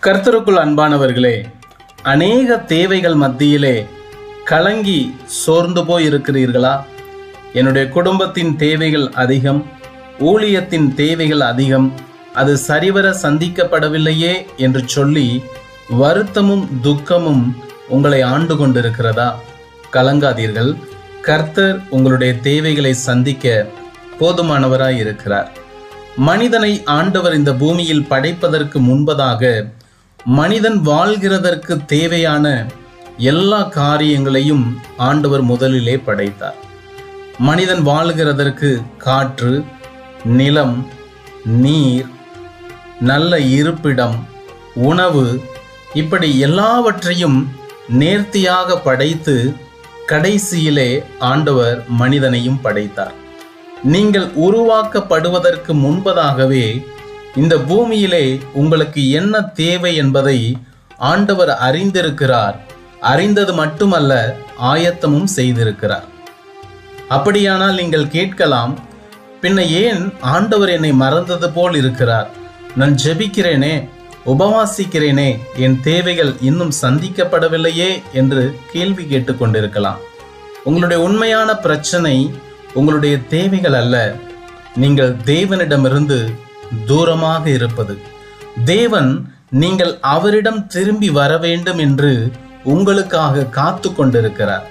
கர்த்தருக்குள் அன்பானவர்களே, அநேக தேவைகள் மத்தியிலே கலங்கி சோர்ந்து போய் இருக்கிறீர்களா? என்னுடைய குடும்பத்தின் தேவைகள் அதிகம், ஊழியத்தின் தேவைகள் அதிகம், அது சரிவர சந்திக்கப்படவில்லையே என்று சொல்லி வருத்தமும் துக்கமும் உங்களை ஆண்டு கொண்டிருக்கிறதா? கலங்காதீர்கள். கர்த்தர் உங்களுடைய தேவைகளை சந்திக்க போதுமானவராய் இருக்கிறார். மனிதனை ஆண்டவர் இந்த பூமியில் படைப்பதற்கு முன்பதாக மனிதன் வாழ்கிறதற்கு தேவையான எல்லா காரியங்களையும் ஆண்டவர் முதலிலே படைத்தார். மனிதன் வாழ்கிறதற்கு காற்று, நிலம், நீர், நல்ல இருப்பிடம், உணவு, இப்படி எல்லாவற்றையும் நேர்த்தியாக படைத்து கடைசியிலே ஆண்டவர் மனிதனையும் படைத்தார். நீங்கள் உருவாக்கப்படுவதற்கு முன்பதாகவே இந்த பூமியிலே உங்களுக்கு என்ன தேவை என்பதை ஆண்டவர் அறிந்திருக்கிறார். அறிந்தது மட்டுமல்ல, ஆயத்தமும் செய்திருக்கிறார். அப்படியானால் நீங்கள் கேட்கலாம், பின்ன ஏன் ஆண்டவர் என்னை மறந்தது போல் இருக்கிறார்? நான் ஜெபிக்கிறேனே, உபவாசிக்கிறேனே, என் தேவைகள் இன்னும் சந்திக்கப்படவில்லையே என்று கேள்வி கேட்டுக்கொண்டிருக்கலாம். உங்களுடைய உண்மையான பிரச்சனை உங்களுடைய தேவைகள் அல்ல, நீங்கள் தேவனிடமிருந்து தூரமாக இருப்பது. தேவன் நீங்கள் அவரிடம் திரும்பி வர வேண்டும் என்று உங்களுக்காக காத்து கொண்டிருக்கிறார்.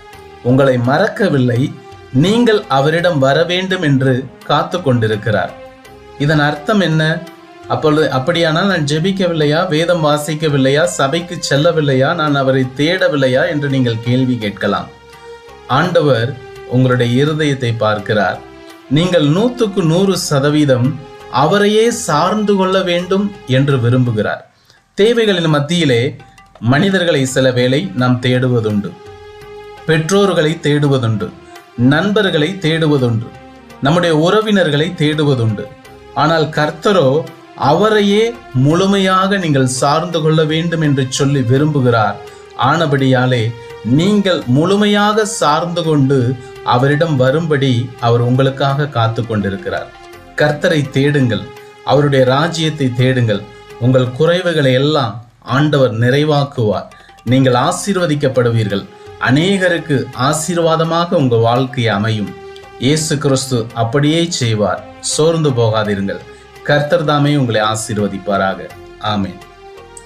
உங்களை மறக்கவில்லை, நீங்கள் அவரிடம் வர வேண்டும் என்று காத்து கொண்டிருக்கிறார். இதன் அர்த்தம் என்ன? அப்படியானால் நான் ஜெபிக்கவில்லையா, வேதம் வாசிக்கவில்லையா, சபைக்கு செல்லவில்லையா, நான் அவரை தேடவில்லையா என்று நீங்கள் கேள்வி கேட்கலாம். ஆண்டவர் உங்களுடைய இருதயத்தை பார்க்கிறார். நீங்கள் 100% அவரையே சார்ந்து கொள்ள வேண்டும் என்று விரும்புகிறார். தேவைகளின் மத்தியிலே மனிதர்களை சில வேளை நாம் தேடுவதுண்டு, பெற்றோர்களை தேடுவதுண்டு, நண்பர்களை தேடுவதுண்டு, நம்முடைய உறவினர்களை தேடுவதுண்டு. ஆனால் கர்த்தரோ அவரையே முழுமையாக நீங்கள் சார்ந்து கொள்ள வேண்டும் என்று சொல்லி விரும்புகிறார். ஆனபடியாலே நீங்கள் முழுமையாக சார்ந்து கொண்டு அவரிடம் வரும்படி அவர் உங்களுக்காக காத்து கொண்டிருக்கிறார். கர்த்தரை தேடுங்கள், அவருடைய ராஜ்யத்தை தேடுங்கள். உங்கள் குறைவுகளை எல்லாம் ஆண்டவர் நிறைவாக்குவார். நீங்கள் ஆசீர்வதிக்கப்படுவீர்கள். அநேகருக்கு ஆசீர்வாதமாக உங்கள் வாழ்க்கை அமையும். இயேசு கிறிஸ்து அப்படியே செய்வார். சோர்ந்து போகாதீர்கள். கர்த்தர் தாமே உங்களை ஆசீர்வதிப்பாராக. ஆமென்.